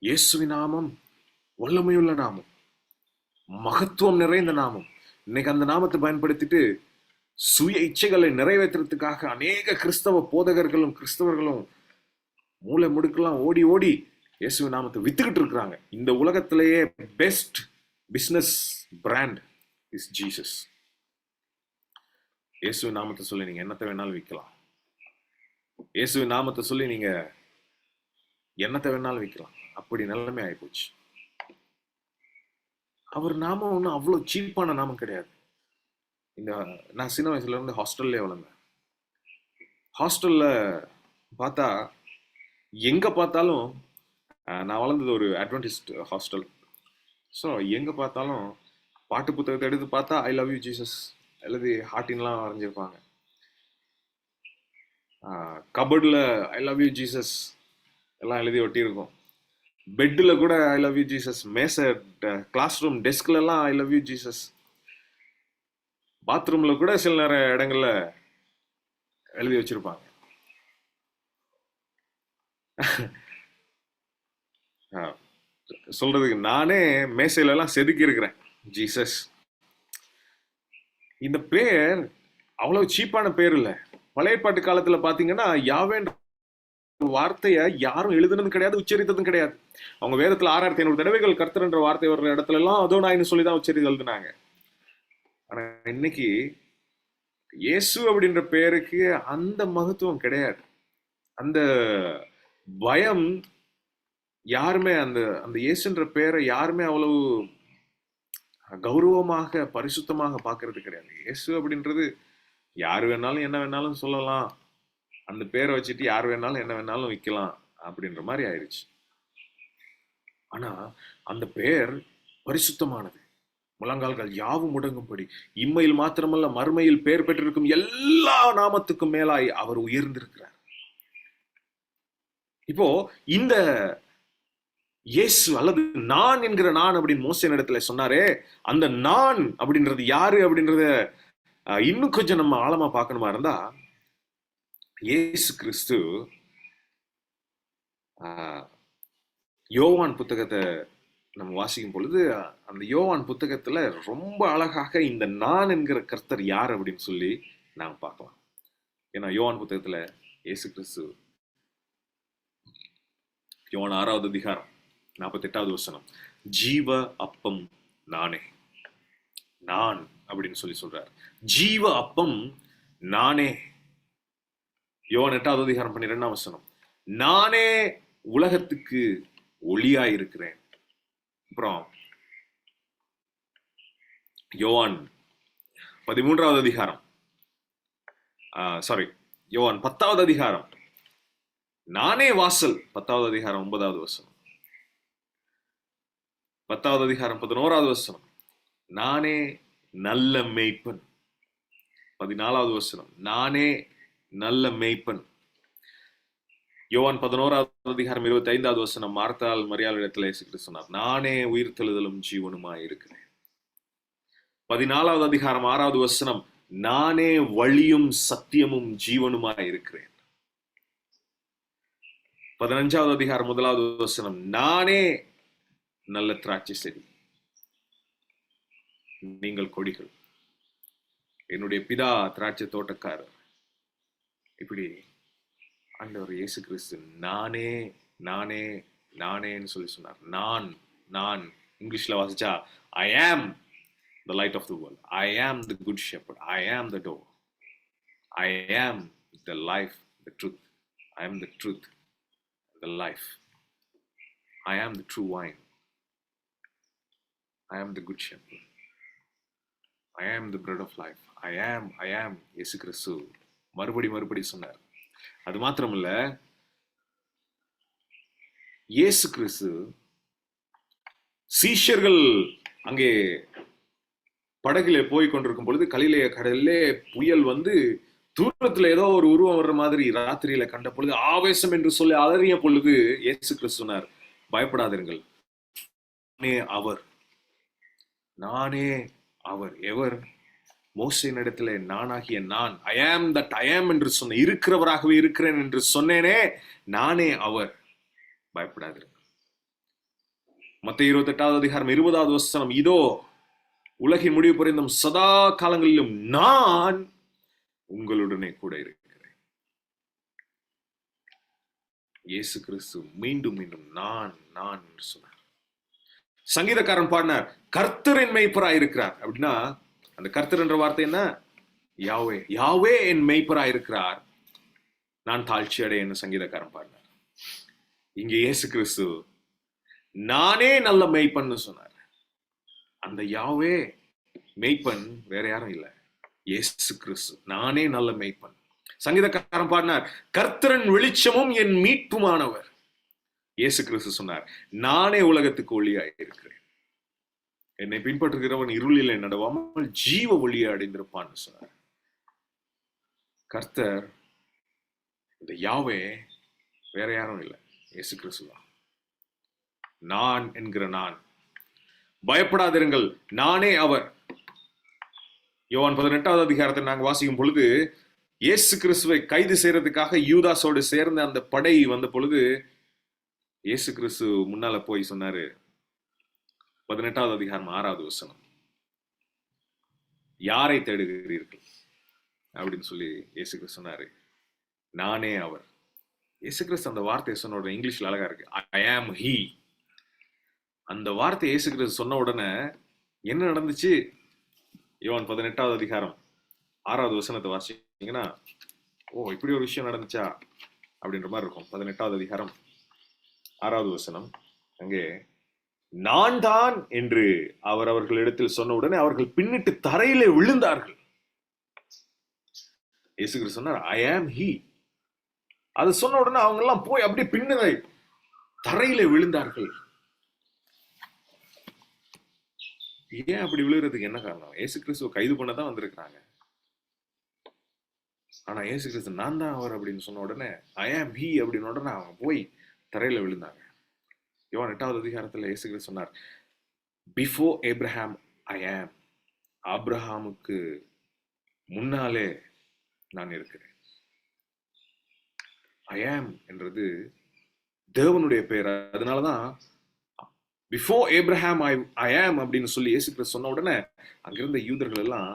இயேசுவின் நாமம் வல்லமையுள்ள நாமம், மகத்துவம் நிறைந்த நாமம். இன்னைக்கு அந்த நாமத்தை பயன்படுத்திட்டு சுய இச்சைகளை நிறைவேற்றுறதுக்காக அநேக கிறிஸ்தவ போதகர்களும் கிறிஸ்தவர்களும் மூளை முடுக்கெல்லாம் ஓடி ஓடி இயேசுவின் நாமத்தை வித்துக்கிட்டு இருக்கிறாங்க. இந்த உலகத்திலேயே best business brand is Jesus. இயேசுவின் நாமத்தை சொல்லி நீங்க என்னத்தை வேணாலும் விற்கலாம். இயேசுவின் நாமத்தை சொல்லி நீங்க என்னத்தை வேணாலும் விற்கலாம். அப்படி நிலைமை ஆயிப்போச்சு. அவர் நாமம் ஒன்றும் அவ்வளோ சீப்பான நாமம் கிடையாது. நான் சின்ன வயசுல இருந்து ஹாஸ்டல்லே வளர்ந்தேன். ஹாஸ்டல்ல பார்த்தா எங்க பார்த்தாலும், நான் வளர்ந்தது ஒரு அட்வென்டிஸ்ட் ஹாஸ்டல். ஸோ எங்க பார்த்தாலும் பாட்டு புத்தகத்தை எடுத்து பார்த்தா ஐ லவ் யூ ஜீசஸ் எழுதி ஹார்டின்லாம் வரைஞ்சிருப்பாங்க. கபர்டில் ஐ லவ் யூ ஜீசஸ் எல்லாம் எழுதி ஒட்டியிருக்கும். பெட்டில் கூட ஐ லவ் யூ ஜீசஸ், மேசை கிளாஸ் ரூம் டெஸ்க்ல எல்லாம் ஐ லவ் யூ ஜீசஸ், பாத்ரூம்ல கூட சில நேர இடங்கள்ல எழுதி வச்சிருப்பாங்க. சொல்றதுக்கு நானே மேசையில எல்லாம் செதுக்கி இருக்கிறேன் ஜீசஸ். இந்த பேர் அவ்வளவு சீப்பான பேர் இல்ல. பழைய பாட்டு காலத்துல பாத்தீங்கன்னா யாவேன்ற வார்த்தைய யாரும் எழுதுனதும் கிடையாது, உச்சரித்ததும் கிடையாது. அவங்க வேதத்துல 6500 தடவைகள் கர்த்தர் என்ற வார்த்தை வர்ற இடத்துல எல்லாம் அதோ நாயின்னு சொல்லிதான் உச்சரித்து எழுதுனாங்க. ஆனா இன்னைக்கு இயேசு அப்படின்ற பேருக்கு அந்த மகத்துவம் கிடையாது. அந்த பயம் யாருமே அந்த அந்த இயேசுன்ற பேரை யாருமே அவ்வளவு கௌரவமாக பரிசுத்தமாக பார்க்கறது கிடையாது. இயேசு அப்படின்றது யார் வேணாலும் என்ன வேணாலும் சொல்லலாம், அந்த பேரை வச்சுட்டு யார் வேணாலும் என்ன வேணாலும் விற்கலாம் அப்படின்ற மாதிரி ஆயிடுச்சு. ஆனா அந்த பெயர் பரிசுத்தமானது. முழங்கால்கள் யாவும் முடங்கும்படி இம்மையில் மாத்திரமல்ல மறுமையில் பெயர் பெற்றிருக்கும் எல்லா நாமத்துக்கும் மேலாய் அவர் உயர்ந்திருக்கிறார். இப்போ இந்த இயேசு அல்லது நான் என்கிற நான் அப்படின்னு மோசே இடத்துல சொன்னாரே, அந்த நான் அப்படின்றது யாரு அப்படின்றத இன்னும் கொஞ்சம் நம்ம ஆழமா பார்க்கணுமா இருந்தா, இயேசு கிறிஸ்து யோவான் புத்தகத்தை நம்ம வாசிக்கும் பொழுது அந்த யோவான் புத்தகத்துல ரொம்ப அழகாக இந்த நான் என்கிற கர்த்தர் யார் அப்படின்னு சொல்லி நாங்க பார்க்கலாம். ஏன்னா யோவான் புத்தகத்துல இயேசு கிறிஸ்து யோவான் 6வது அதிகாரம் 48வது வசனம், ஜீவ அப்பம் நானே, நான் அப்படின்னு சொல்லி சொல்றார். ஜீவ அப்பம் நானே. யோவான் 8வது அதிகாரம் 12ஆம் வசனம், நானே உலகத்துக்கு ஒளியாயிருக்கிறேன். அப்புறம் யோவான் 13வது அதிகாரம் யோவான் 10வது அதிகாரம், நானே வாசல். 10வது அதிகாரம் 9வது வசனம். 10வது அதிகாரம் 11வது வசனம், நானே நல்ல மேய்ப்பன். 14வது வசனம், நானே நல்ல மேய்ப்பன். யோவான் 11வது அதிகாரம் 25வது வசனம், மார்த்தாள் மரியாள் இடத்துல இயேசு கிறிஸ்து சொன்னார், நானே உயிர்த்தெழுதலும் ஜீவனுமாய் இருக்கிறேன். 14வது அதிகாரம் 6வது வசனம், நானே வழியும் சத்தியமும் ஜீவனுமாய் இருக்கிறேன். 15வது அதிகாரம் 1வது வசனம், நானே நல்ல திராட்சை செடி, நீங்கள் கொடிகள், என்னுடைய பிதா திராட்சை தோட்டக்காரர். இப்படி ஆண்டவர் இயேசு கிறிஸ்து நானே நானே நானேன்னு சொல்லி சொன்னார். நான் நான் இங்கிலீஷ்ல வாசிச்சா, ஐ ஆம் the light of the world, I am the good shepherd, I am the door, I am the life, the truth, I am the truth, the life, I am the true wine, I am the good shepherd, I am the bread of life, I am இயேசு கிறிஸ்து மறுபடி சொன்னார். அது மாத்திரமல்ல, இயேசு கிறிஸ்து சீஷர்கள் அங்கே படகிலே போய் கொண்டிருக்கும் பொழுது கலிலேய கடலிலே புயல் வந்து தூரத்துல ஏதோ ஒரு உருவம் வர்ற மாதிரி ராத்திரியில கண்ட பொழுது ஆவேசம் என்று சொல்லி அலறிய பொழுது இயேசு கிறிஸ்து சொன்னார், பயப்படாதீர்கள், நானே அவர், நானே அவர். எவர்? மோசேயின் இடத்துல நானாகிய நான், ஐ ஆம் தட் ஐ ஆம் என்று சொன்ன, இருக்கிறவராகவே இருக்கிறேன் என்று சொன்னேனே, நானே அவர், பயப்படாதீர்கள். மத்தேயு 28வது அதிகாரம் 20வது வசனம், இதோ உலகின் முடிவு பரியந்தம் சதா காலங்களிலும் நான் உங்களுடனே கூட இருக்கிறேன். இயேசு கிறிஸ்து மீண்டும் மீண்டும் நான் நான் என்று சொன்னார். சங்கீதக்காரன் பாடினார், கர்த்தர் என் மேய்ப்பராய் இருக்கிறார். அப்படின்னா அந்த கர்த்தர் என்ற வார்த்தை என்ன? யாவே. யாவே என் மேய்ப்பராய் இருக்கிறார், நான் தாழ்ச்சி அடையேன்னு சங்கீதக்காரன் பாடினார். இங்க இயேசு கிறிஸ்து நானே நல்ல மேய்ப்பன்னு சொன்னார். அந்த யாவே மேய்ப்பன் வேற யாரும் இல்லை, இயேசு கிறிஸ்து. நானே நல்ல மேய்ப்பன். சங்கீதக்காரன் பாடினார், கர்த்தரின் வெளிச்சமும் என் மீட்புமானவர். இயேசு கிறிஸ்து சொன்னார், நானே உலகத்துக்கு ஒளியாய் இருக்கிறேன், என்னை பின்பற்றுகிறவன் இருளிலே நடவாமல் ஜீவ ஒளியை அடைந்திருப்பான்னு சொன்னார். கர்த்தர், இந்த யாவே வேற யாரும் இல்லை, இயேசு கிறிஸ்து தான். நான் என்கிற நான். பயப்படாதிருங்கள், நானே அவர். யோவான் 18வது அதிகாரத்தை நாங்கள் வாசிக்கும் பொழுது, இயேசு கிறிஸ்துவை கைது செய்யறதுக்காக யூதாஸோடு சேர்ந்த அந்த படை வந்த பொழுது இயேசு கிறிஸ்து முன்னால போய் சொன்னாரு, 18வது அதிகாரம் 6வது வசனம், யாரை தேடுகிறீர்கள் அப்படின்னு சொல்லி இயேசு கிறிஸ்து சொன்னாரு, நானே அவர். இயேசு கிறிஸ்து அந்த வார்த்தையை சொன்ன உடனே, இங்கிலீஷ்ல அழகா இருக்கு, ஐ ஆம் ஹீ. அந்த வார்த்தை இயேசு கிறிஸ்து சொன்ன உடனே என்ன நடந்துச்சு? யோவான் 18வது அதிகாரம் 6வது வசனத்தை வாசிச்சீங்கன்னா, ஓ இப்படி ஒரு விஷயம் நடந்துச்சா அப்படின்ற மாதிரி இருக்கும். 18வது அதிகாரம் 6வது வசனம், அங்கே நான் தான் என்று அவர் அவர்களிடத்தில் சொன்ன உடனே அவர்கள் பின்னிட்டு தரையிலே விழுந்தார்கள். இயேசு கிறிஸ்து சொன்னார், ஐ ஆம் ஹீ. அது சொன்ன உடனே அவங்க எல்லாம் போய் அப்படியே பின்னதை தரையிலே விழுந்தார்கள். ஏன் அப்படி விழுகிறதுக்கு என்ன காரணம்? இயேசு கிறிஸ்துவ கைது பண்ணதான் வந்திருக்கிறாங்க. ஆனா இயேசு கிறிஸ்து நான் தான் அவர் அப்படின்னு சொன்ன உடனே, ஐ ஆம் ஹீ அப்படின்னு உடனே அவங்க போய் தரையில விழுந்தாங்க. யோவான் 8வது அதிகாரத்துல இயேசு கிறிஸ்து சொன்னார், பிஃபோர் ஏப்ரஹாம் ஐ ஆம். ஆபிரஹாமுக்கு முன்னாலே நான் இருக்கிறேன். ஐ ஆம் என்றது தேவனுடைய பெயர். அதனாலதான் பிஃபோர் ஏப்ரஹாம் ஐ ஆம் அப்படின்னு சொல்லி இயேசு கிறிஸ்து சொன்ன உடனே அங்கிருந்த யூதர்கள் எல்லாம்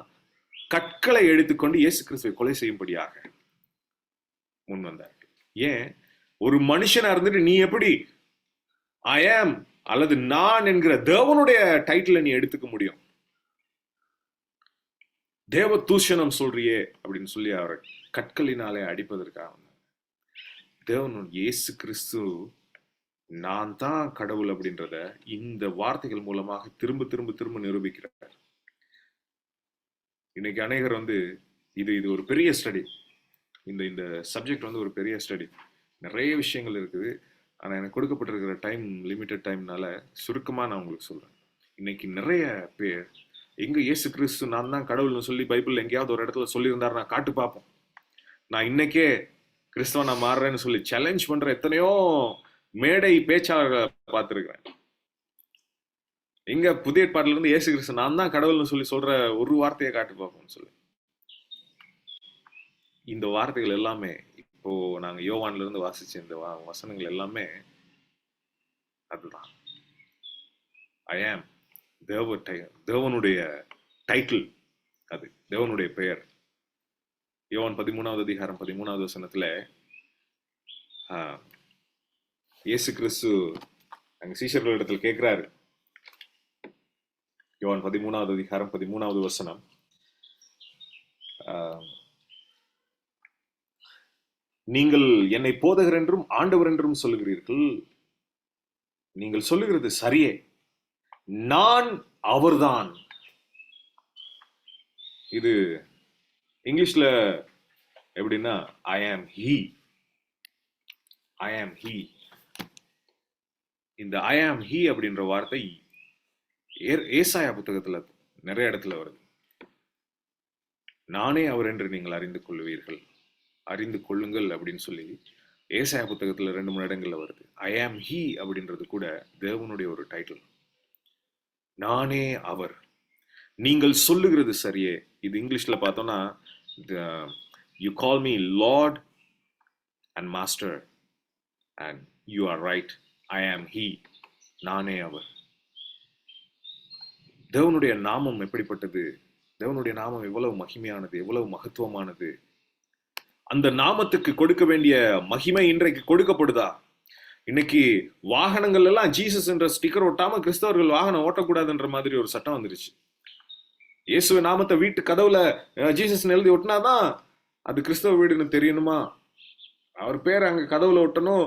கற்களை எடுத்துக்கொண்டு இயேசு கிறிஸ்துவை கொலை செய்யும்படியாக முன் வந்தார்கள். ஏன்? ஒரு மனுஷனா இருந்துட்டு நீ எப்படி ஐ ஆம் அல்லது நான் என்கிற தேவனுடைய டைட்டிலை நீ எடுத்துக்க முடியும்? தேவ தூஷணம் சொல்றியே அப்படின்னு சொல்லி அவரை கற்களினாலே அடிப்பதற்காக தேவன் இயேசு கிறிஸ்து நான் தான் கடவுள் அப்படின்றத இந்த வார்த்தைகள் மூலமாக திரும்ப திரும்ப திரும்ப நிரூபிக்கிறார். இன்னைக்கு அநேகர் இது ஒரு பெரிய ஸ்டடி. இந்த சப்ஜெக்ட் ஒரு பெரிய ஸ்டடி. நிறைய விஷயங்கள் இருக்குது. ஆனா எனக்கு கொடுக்கப்பட்டிருக்கிற டைம் லிமிட்டட் டைம்னால சுருக்கமா நான் உங்களுக்கு சொல்றேன். இன்னைக்கு நிறைய பேர் எங்க இயேசு கிறிஸ்து நான் தான் கடவுள்னு சொல்லி பைபிள் எங்கேயாவது ஒரு இடத்துல சொல்லியிருந்தாரு, நான் காட்டு பார்ப்போம், நான் இன்னைக்கே கிறிஸ்தவ நான் மாறுறேன்னு சொல்லி சேலஞ்ச் பண்ற எத்தனையோ மேடை பேச்சாளர்களை பார்த்திருக்கிறேன். எங்க புதிய ஏற்பாட்டுல இருந்து இயேசு கிறிஸ்து நான் தான் கடவுள்னு சொல்லி சொல்ற ஒரு வார்த்தையை காட்டு பார்ப்போம்னு சொல்லி. இந்த வார்த்தைகள் எல்லாமே இப்போ நாங்க யோவான்ல இருந்து வாசிச்ச இந்த வசனங்கள் எல்லாமே அதுதான். ஐ ஆம் தேவனுடைய டைட்டில், அது தேவனுடைய பெயர். யோவான் 13வது அதிகாரம் 13வது வசனத்துல இயேசு கிறிஸ்து அங்க சீஷர்களிடத்தில் கேட்கிறாரு. யோவான் 13வது அதிகாரம் 13வது வசனம், நீங்கள் என்னை போதகர் என்றும் ஆண்டவர் என்றும் சொல்லுகிறீர்கள், நீங்கள் சொல்லுகிறது சரியே, நான் அவர்தான். இது இங்கிலீஷ்ல எப்படின்னா ஐ am he, I am he. இந்த ஐ ஆம் ஹீ அப்படின்ற வார்த்தை ஏசாயா புத்தகத்துல நிறைய இடத்துல வருது. நானே அவர் என்று நீங்கள் அறிந்து கொள்வீர்கள், அறிந்து கொள்ளுங்கள் அப்படின்னு சொல்லி ஏசாயா புத்தகத்துல 2-3 இடங்கள்ல வருது. ஐ ஆம் ஹீ அப்படின்றது கூட தேவனுடைய ஒரு டைட்டில். நானே அவர், நீங்கள் சொல்லுகிறது சரியே. இது இங்கிலீஷ்ல பார்த்தோம்னா you call me lord and master and you are right, I am he, நானே அவர். தேவனுடைய நாமம் எப்படிப்பட்டது, தேவனுடைய நாமம் எவ்வளவு மகிமையானது, எவ்வளவு மகத்துவமானது. அந்த நாமத்துக்கு கொடுக்க வேண்டிய மகிமை இன்றைக்கு கொடுக்கப்படுதா? இன்னைக்கு வாகனங்கள் எல்லாம் ஜீசஸ் என்ற ஸ்டிக்கர் ஒட்டாம கிறிஸ்தவர்கள் வாகனம் ஓட்டக்கூடாதுன்ற மாதிரி ஒரு சட்டம் வந்துருச்சு. இயேசுவ நாமத்தை வீட்டு கதவுல ஜீசஸ் எழுதி ஒட்டினாதான் அது கிறிஸ்தவ வீடுன்னு தெரியணுமா? அவர் பேர் அங்க கதவுல ஒட்டணும்,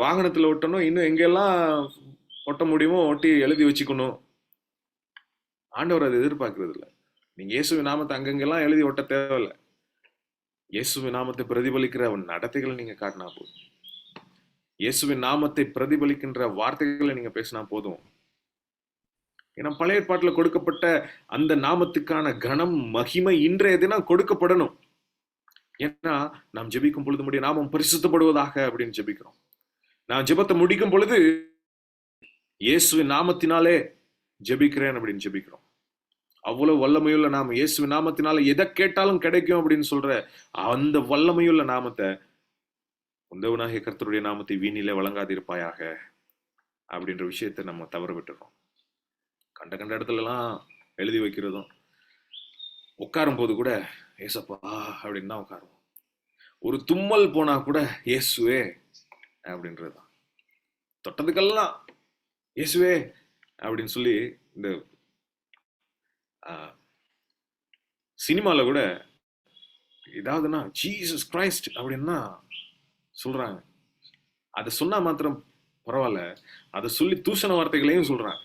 வாகனத்துல ஒட்டணும், இன்னும் எங்கெல்லாம் ஒட்ட முடியுமோ ஒட்டி எழுதி வச்சுக்கணும். ஆண்டவர் அதை எதிர்பார்க்கறது இல்லை. நீங்க இயேசுவின் நாமத்தை அங்கங்கெல்லாம் எழுதி ஒட்ட தேவையில்லை. இயேசுவின் நாமத்தை பிரதிபலிக்கிற நடத்தைகளை நீங்க காட்டினா போதும். இயேசுவின் நாமத்தை பிரதிபலிக்கின்ற வார்த்தைகளை நீங்க பேசினா போதும். ஏன்னா பழைய ஏற்பாட்டில் கொடுக்கப்பட்ட அந்த நாமத்துக்கான கனம் மகிமை இன்றைய தினம் கொடுக்கப்படணும். ஏன்னா நாம் ஜெபிக்கும் பொழுது முடிய நாமம் பரிசுத்தப்படுவதாக அப்படின்னு ஜெபிக்கிறோம். நான் ஜெபத்தை முடிக்கும் பொழுது இயேசுவின் நாமத்தினாலே ஜெபிக்கிறேன் அப்படின்னு ஜெபிக்கிறோம். அவ்வளவு வல்லமையுள்ள நாமம், இயேசுவின் நாமத்தினால எதை கேட்டாலும் கிடைக்கும் அப்படின்னு சொல்ற அந்த வல்லமையுள்ள நாமத்தை, உந்தவனாகிய கர்த்தருடைய நாமத்தை வீணிலே வழங்காதிருப்பாயாக அப்படின்ற விஷயத்தை நம்ம தவற விட்டுறோம். கண்ட கண்ட இடத்துல எல்லாம் எழுதி வைக்கிறதும், உட்காரும் போது கூட ஏசப்பா அப்படின்னு தான் உட்காருவோம். ஒரு தும்மல் போனா கூட இயேசுவே அப்படின்றதுதான். தொட்டதுக்கெல்லாம் இயேசுவே அப்படின்னு சொல்லி இந்த சினிமால கூட ஏதாவதுன்னா ஜீசஸ் கிரைஸ்ட் அப்படின்னா சொல்றாங்க. அதை சொன்னா மாத்திரம் பரவாயில்ல, அதை சொல்லி தூஷண வார்த்தைகளையும் சொல்றாங்க.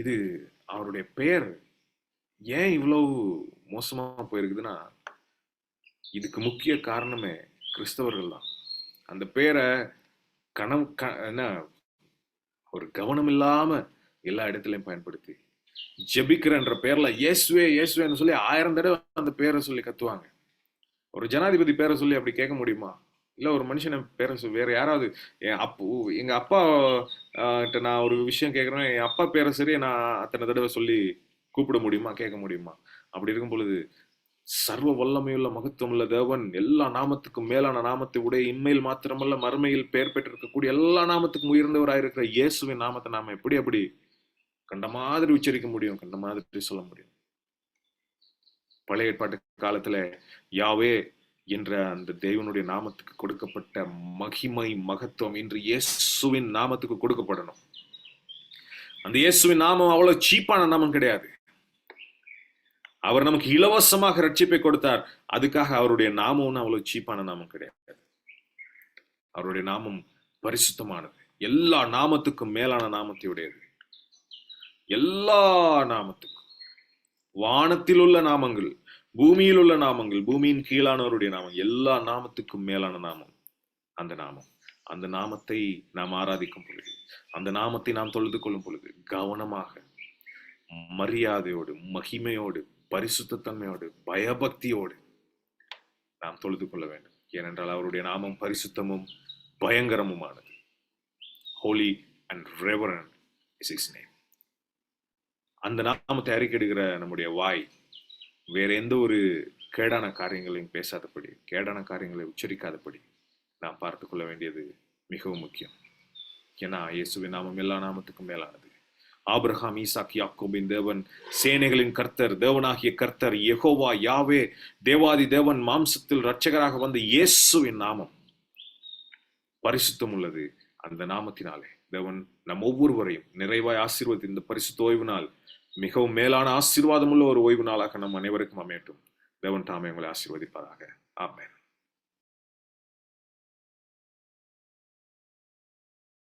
இது அவருடைய பெயர் ஏன் இவ்வளவு மோசமா போயிருக்குதுன்னா, இதுக்கு முக்கிய காரணமே கிறிஸ்தவர்கள் தான். அந்த பேரை என்ன ஒரு கவனம் இல்லாம எல்லா இடத்துலயும் பயன்படுத்தி ஜெபிக்கிறன்ற பேர்ல இயேசுவே இயேசுவேன்னு சொல்லி 1000 தடவை அந்த பேரை சொல்லி கத்துவாங்க. ஒரு ஜனாதிபதி பேரை சொல்லி அப்படி கேட்க முடியுமா? இல்ல ஒரு மனுஷனை பேரை சொல்லி, வேற யாராவது எங்க அப்பா நான் ஒரு விஷயம் கேட்கிறேன், என் அப்பா பேரை சரி நான் அத்தனை தடவை சொல்லி கூப்பிட முடியுமா, கேட்க முடியுமா? அப்படி இருக்கும் பொழுது சர்வ வல்லமையுள்ள மகத்துவமுள்ள தேவன், எல்லா நாமத்துக்கும் மேலான நாமத்தை உடைய, இன்மையில் மாத்திரமல்ல மறுமையில் பெயர் பெற்றிருக்கக்கூடிய எல்லா நாமத்துக்கும் உயர்ந்தவராயிருக்கிற இயேசுவின் நாமத்தை நாம எப்படி அப்படி கண்ட மாதிரி உச்சரிக்க முடியும், கண்ட மாதிரி சொல்ல முடியும்? பழைய ஏற்பாட்டு காலத்துல யாவே என்ற அந்த தேவனுடைய நாமத்துக்கு கொடுக்கப்பட்ட மகிமை மகத்துவம் இன்று இயேசுவின் நாமத்துக்கு கொடுக்கப்படணும். அந்த இயேசுவின் நாமம் அவ்வளவு சீப்பான நாமம் கிடையாது. அவர் நமக்கு இலவசமாக ரட்சிப்பை கொடுத்தார். அதுக்காக அவருடைய நாமம் அவ்வளவு சீப்பான நாமம் கிடையாது. அவருடைய நாமம் பரிசுத்தமானது, எல்லா நாமத்துக்கும் மேலான நாமத்தை உடையது. எல்லா நாமத்துக்கும், வானத்தில் உள்ள நாமங்கள், பூமியில் உள்ள நாமங்கள், பூமியின் கீழானவருடைய நாமம், எல்லா நாமத்துக்கும் மேலான நாமம் அந்த நாமம். அந்த நாமத்தை நாம் ஆராதிக்கும் பொழுது, அந்த நாமத்தை நாம் தொழுது கொள்ளும் பொழுது கவனமாக, மரியாதையோடு, மகிமையோடு, பரிசுத்தன்மையோடு, பயபக்தியோடு நாம் தொழுது கொள்ள வேண்டும். ஏனென்றால் அவருடைய நாமம் பரிசுத்தமும் பயங்கரமுமானது. Holy and reverend is his name. அந்த நாமத்தை அறிக்கையிடுகிற நம்முடைய வாய் வேற எந்த ஒரு கேடான காரியங்களையும் பேசாதபடி, கேடான காரியங்களை உச்சரிக்காதபடி நாம் பார்த்து கொள்ள வேண்டியது மிகவும் முக்கியம். ஏன்னா இயேசுவின் நாமம் எல்லா நாமத்துக்கும் மேலானது. ஆபிரகாம், ஈசாக், யாக்கோபின் தேவன், சேனைகளின் கர்த்தர், தேவனாகிய கர்த்தர், யெகோவா, யாவே, தேவாதி தேவன், மாம்சத்தில் இரட்சகராக வந்த இயேசுவின் நாமம் பரிசுத்தம் உள்ளது. அந்த நாமத்தினாலே தேவன் நம் ஒவ்வொருவரையும் நிறைவாய் ஆசீர்வதி இந்த பரிசுத்த ஓய்வு நாள் மிகவும் மேலான ஆசீர்வாதமுள்ள ஒரு ஓய்வு நாளாக நம் அனைவருக்கும் அமையட்டும். தேவன் தாமே உங்களை ஆசீர்வதிப்பாராக. ஆமென்.